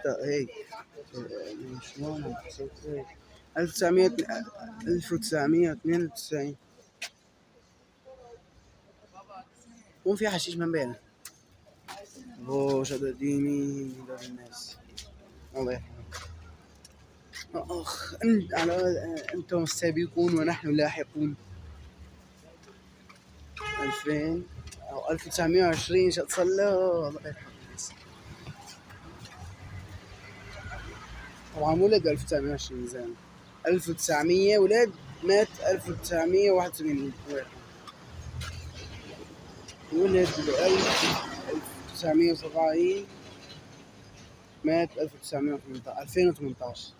هيك شلون 1992 يكون في حشيش من بينه. شد ديني دار الناس الله يرحمه. أخ أنتم السابقون ونحن لاحقون. 2000 أو 1920 شو تصلى الله يرحمه. طبعا ولد 1920 زين 1900 ولد مات 1981 ولد 1970 مات 2018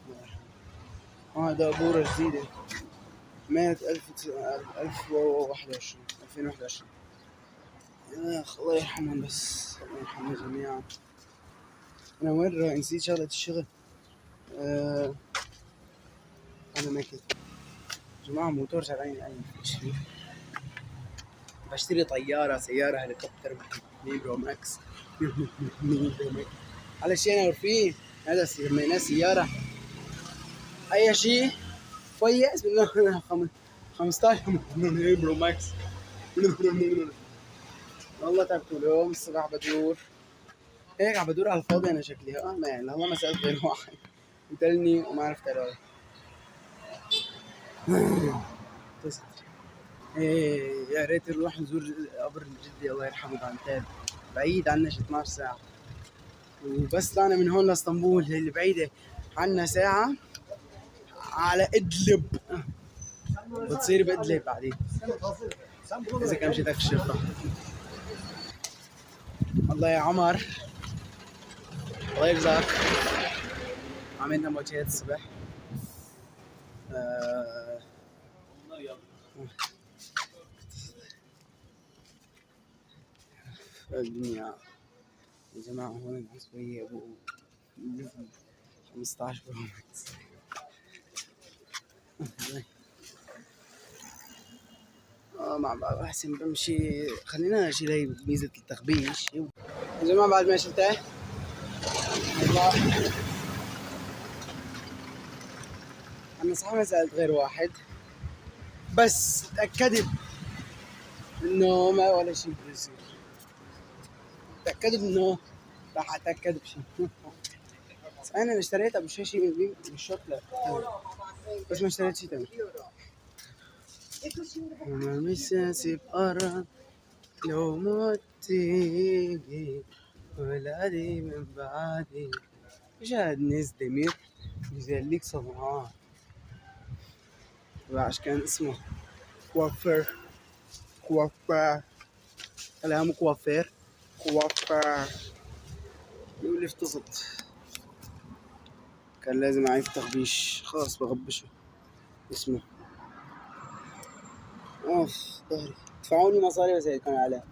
هذا بورة جديدة مات 2021 يا أخ الله يرحمهم بس الله يرحمهم جميعا. أنا وين نسيت شغلة الشغل. أنا ما كنت جماعة موتور شغالين أي شيء. بشتري سيارة هليكوبتر برو ماكس على شيء أنا فيه هذا سميناه سيارة أي شيء كويس منه 15 برو ماكس. والله تعبت اليوم الصباح بدور هيك عم بدور على الفاضي أنا شكلي ما يعني والله ما سألت غير واحد قتلني وما عرفت ألاقي. يا ريت نروح نزور قبر جدي الله يرحمه بعنتاب بعيد عنا 12 ساعة وبس. طلعنا من هون لاسطنبول اللي بعيدة عنا ساعة على إدلب بتصير بإدلب بعدين إذا كان مشيتك الشرطة. الله يا عمر الله يجزاك عملنا موجات الصبح. الدنيا يا جماعة هون العنصرية أبو 15 برو ماكس. مع بعض أحسن بمشي خلينا نشيل هاي ميزة التخبيش يا جماعة. بعد ما شلتها أنا صح ما سألت غير واحد بس تأكدت إنه ما ولا شيء بيصير. تأكدت إنه راح أتأكد بشيء. أنا اللي اشتريتها مش شيء بالشوكولاتة بس ما اشتريت شيء تاني. أنا مش هسيب أرض لو متي ولادي من بعدي جاد ناس دمير يزليك صنعاء وعش كان اسمه كوافير كلامه كوافير يقول لي افتزت كان لازم أعيد تخبيش خلاص بغبشه اسمه ظهري دفعوني مصاري بس كان عليه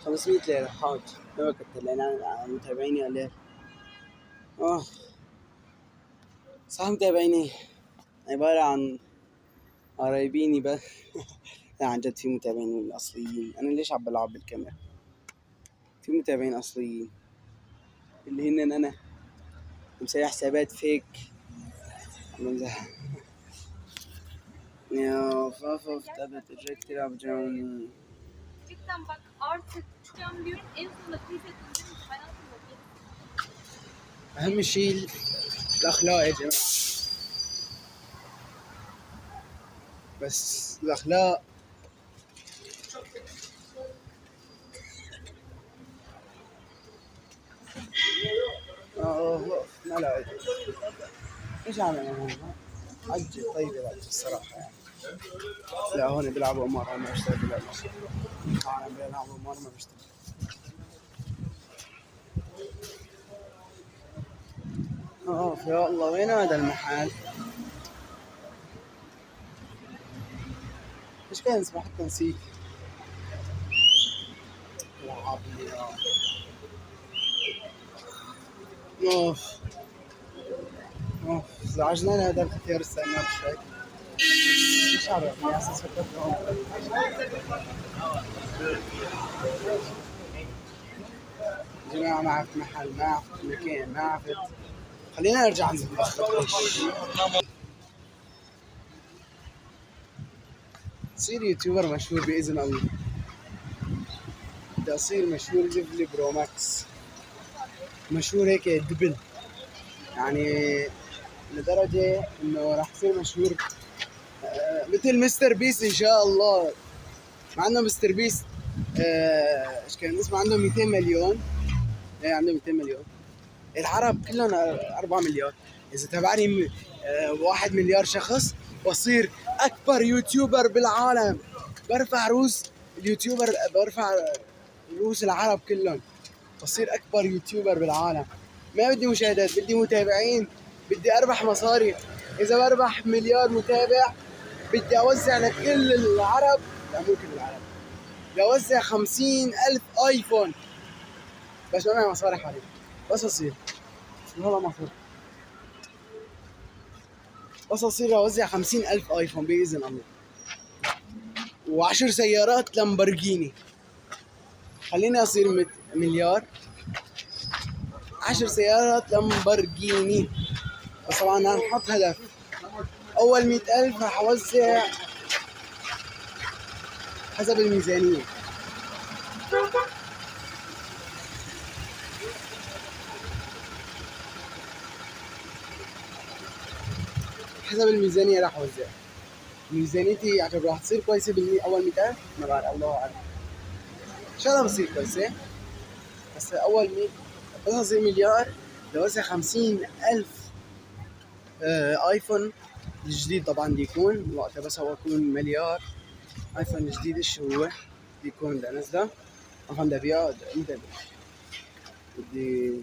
500 ليرة حاج ما بكتر لأن أنا متابعيني عليه صح متابعيني عبارة عن قرايبيني بس لا عن جد في متابعين أصليين. أنا ليش عم بلعب بالكاميرا؟ في متابعين أصليين اللي هن أنا مسوي حسابات فيك بمزح. Ya tabii teşekkür yapacağım. Cidden bak artık çıkacağım diyorum en sonunda kriz ettiğim hayatım yok. أهم شيء الأخلاق يا جماعة بس الأخلاق ما لا إيش عمل هون عجل طيبة بعد الصراحة يعني. لا هون بيلعبوا قمار ما بشتري بيلعبوا قمار ما بشتري. يا الله وين هذا المحل؟ ايش كان اسمه حتى نسيت. زعجنا هذا الختيار السنة شوي. مش عارف يا اساس فكرت جماعة ما عرفت محل ما عرفت مكان ما عرفت خلينا نرجع ننزل. صير يوتيوبر مشهور بإذن الله. بدي أصير مشهور ليفلي برو ماكس، مشهور هيك دبل يعني، لدرجة إنه راح أصير مشهور مثل مستر بيس إن شاء الله. مع إنه مستر بيس إيش كان اسمه، عنده 200 مليون. إيه عنده 200 مليون. العرب كلهم 4 مليار. إذا تابعني 1 مليار شخص بصير أكبر يوتيوبر بالعالم. برفع رؤوس اليوتيوبر، برفع رؤوس العرب كلهم. بصير أكبر يوتيوبر بالعالم. ما بدي مشاهدات، بدي متابعين، بدي أربح مصاري. إذا بربح مليار متابع بدي أوزع لكل العرب، لا مو كل العرب، بدي أوزع 50,000 آيفون. بس ما معي مصاري حاليا، بس أصير والله ما أصير، بس أصير أوزع 50,000 آيفون بإذن الله، و10 سيارات لامبورجيني. خليني أصير مليار، 10 سيارات لامبورجيني. بس طبعا هنحط هدف، أول 100,000 راح أوزع حسب الميزانية. حسب الميزانية راح أوزع. ميزانيتي يعتبر راح تصير كويسة أول 100,000، ما بعرف، الله أعلم. إن شاء الله بتصير كويسة. بس أول 100 بس أصير مليار بوزع 50,000 آيفون الجديد. طبعا دي يكون وقتها، بس هو يكون مليار آيفون الجديد. إيش هو بيكون ده نزله طبعا، ده بيقعد امتى بدي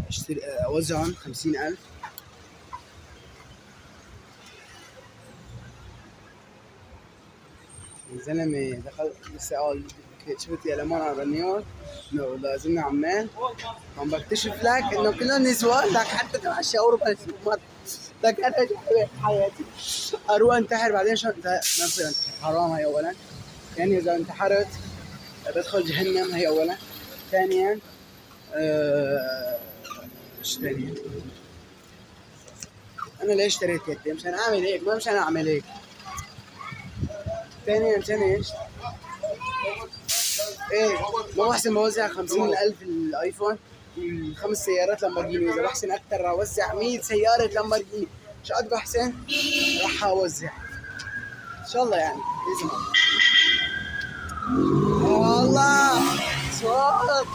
اشتري اوزعهم 50,000. الزلمة دخل لسه قال شفت يا لمان على نيويورك، انه لازمنا عمال عم بكتشف لك انه كلهم نسوان، لك حتى تبع الشاور بالسوبر. لك انا حياتي اروح انتحر بعدين، شو انت ما بصير انتحر، حرام. هي اولا. يعني اذا انتحرت بدخل جهنم، هي اولا. ثانيا ايش ثانيا، انا ليش اشتريت كتة؟ مشان اعمل هيك، ما مشان اعمل هيك. ثانيا مشان ايش؟ ايه ما بحسن بوزع 50,000 الايفون و5 سيارات لامبورجيني. اذا بحسن اكثر اوزع 100 سيارة لامبورجيني. شو قد بحسن راح اوزع ان شاء الله يعني باذن الله. والله صوت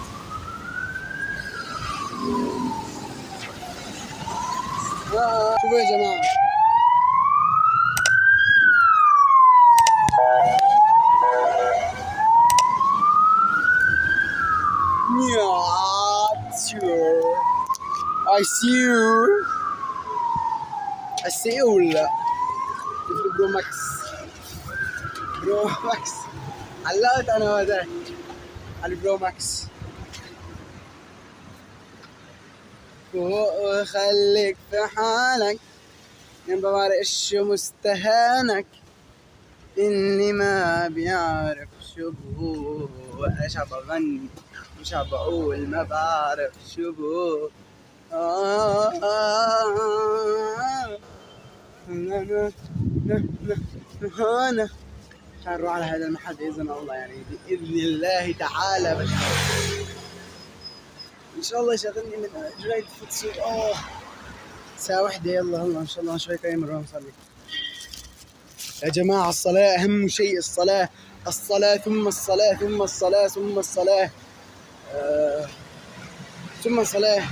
شوفوا يا جماعة، not sure. I see you. I see you. برو ماكس، برو ماكس. علقت انا وهذاك على البرو ماكس. فوق وخليك في حالك، ما بعرفش مستهانك، اني ما بيعرف شو بهو. ايش عم بغني مش عم بقول، ما بعرف شو بهو. انا حنروح على هذا المحل باذن الله، يعني باذن الله تعالى. بس ان شاء الله يشغلني من جرايد فوتسول. ساعة واحدة، يلا يلا ان شاء الله شوي كاين نروح نصلي. يا جماعة الصلاة أهم شيء، الصلاة، الصلاة ثم الصلاة ثم الصلاة ثم الصلاة ثم الصلاة.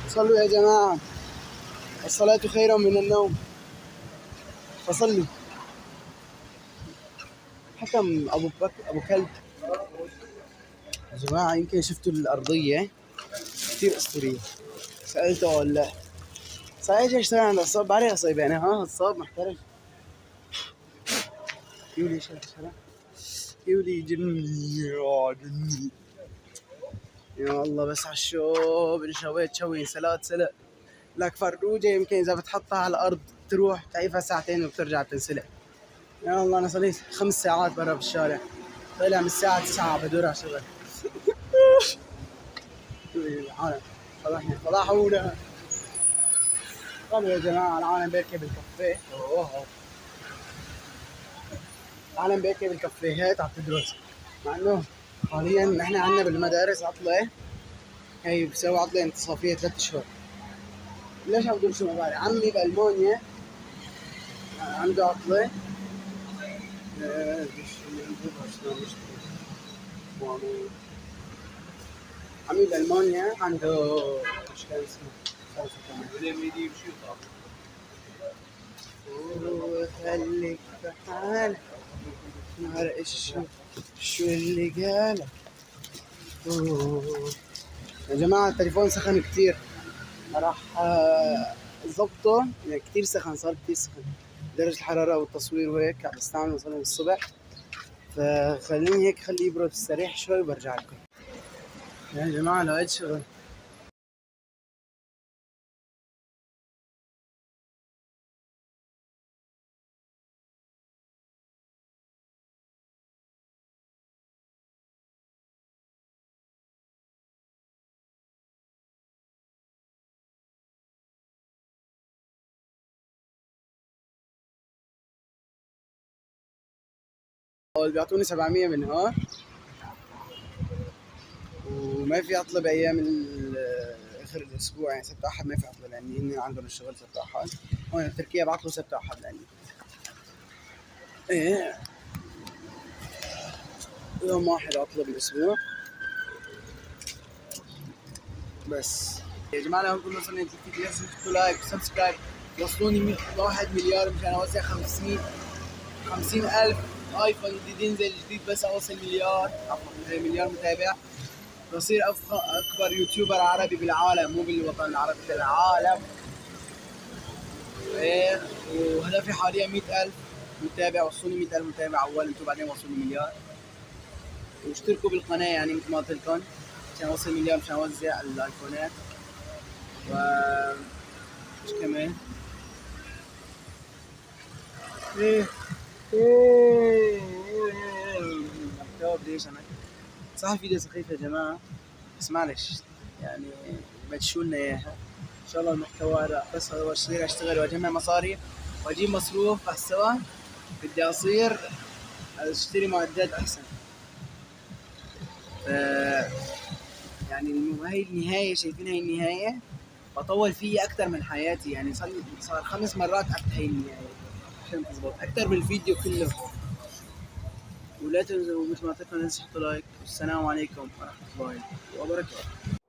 صلوا يا جماعة، الصلاة خير من النوم، فصلوا. حكم أبو كلب. يا جماعة يمكن شفتوا الأرضية كثير أسطورية، سألته ولا صحيح ايش عند الصوب؟ بعرف صيب يعني، الصوب محترف. يولي شرا يولي جني يا الله. بس على الشوب اللي شويت شوي سلات سلق لك فروجة، يمكن إذا بتحطها على الأرض تروح تعيفها ساعتين وبترجع بتنسلق. يا الله أنا صليت 5 ساعات برا بالشارع، طلع من الساعة 9 بدور على شغل. فضحونا. طب يا جماعة العالم بيركب بالكافيه. العالم بيركب بالكافيهات على تدرس، مع انه حاليا احنا عندنا بالمدارس عطلة. هي بسوي عطلة انتصافية 3 شهور. ليش عم تقول شو ما بعرف؟ عمي بألمانيا عنده عطلة. عمي بألمانيا عنده ايش كان اسمه؟ خليك بحالك نهار شو اللي قالك. يا جماعة التليفون سخن كتير، راح ظبطه يعني كتير سخن، صار كتير سخن درجة الحرارة والتصوير وهيك عم بستعمله صار من الصبح، فخليني هيك خليه يبرد استريح شوي وبرجع لكم. يا جماعة لقيت شغل. بيعطوني 700 بالنهار، وما في عطلة بأيام آخر الأسبوع، يعني سبت أحد ما في عطلة لأن هن عندهم الشغل سبت أحد. هون بتركيا بعطلوا سبت أحد لأني إيه يوم واحد عطلة بالأسبوع بس. يا جماعة لو كنا وصلنا الفيديو لازم تحطوا لايك وسبسكرايب، وصلوني 1 مليار مشان أوزع 50,000 آيفون جديد ينزل جديد، بس أوصل مليار، عفوا مليار متابع بصير أكبر يوتيوبر عربي بالعالم، مو بالوطن العربي بالعالم. إيه وهدفي حاليا 100,000 متابع، وصلوني 100,000 متابع أول، أنتم بعدين وصلوني مليار. واشتركوا بالقناة يعني مثل ما قلت لكم عشان أوصل مليار مشان أوزع الآيفونات. و إيش كمان؟ إيه ليش أنا صح الفيديو سخيف يا جماعة، بس معلش يعني بتشوا لنا إياها إن شاء الله. المحتوى لا بس هو أصير أشتغل وأجمع مصاري وأجيب مصروف على السوا، بدي أصير أشتري معدات أحسن. يعني هاي النهاية، شايفين هاي النهاية بطول فيها أكتر من حياتي، يعني صار 5 مرات أكتر هاي النهاية عشان تزبط أكتر من الفيديو كله. ولا تنسوا مثل ما قلت لكم تحطوا لايك، والسلام عليكم ورحمة الله وبركاته.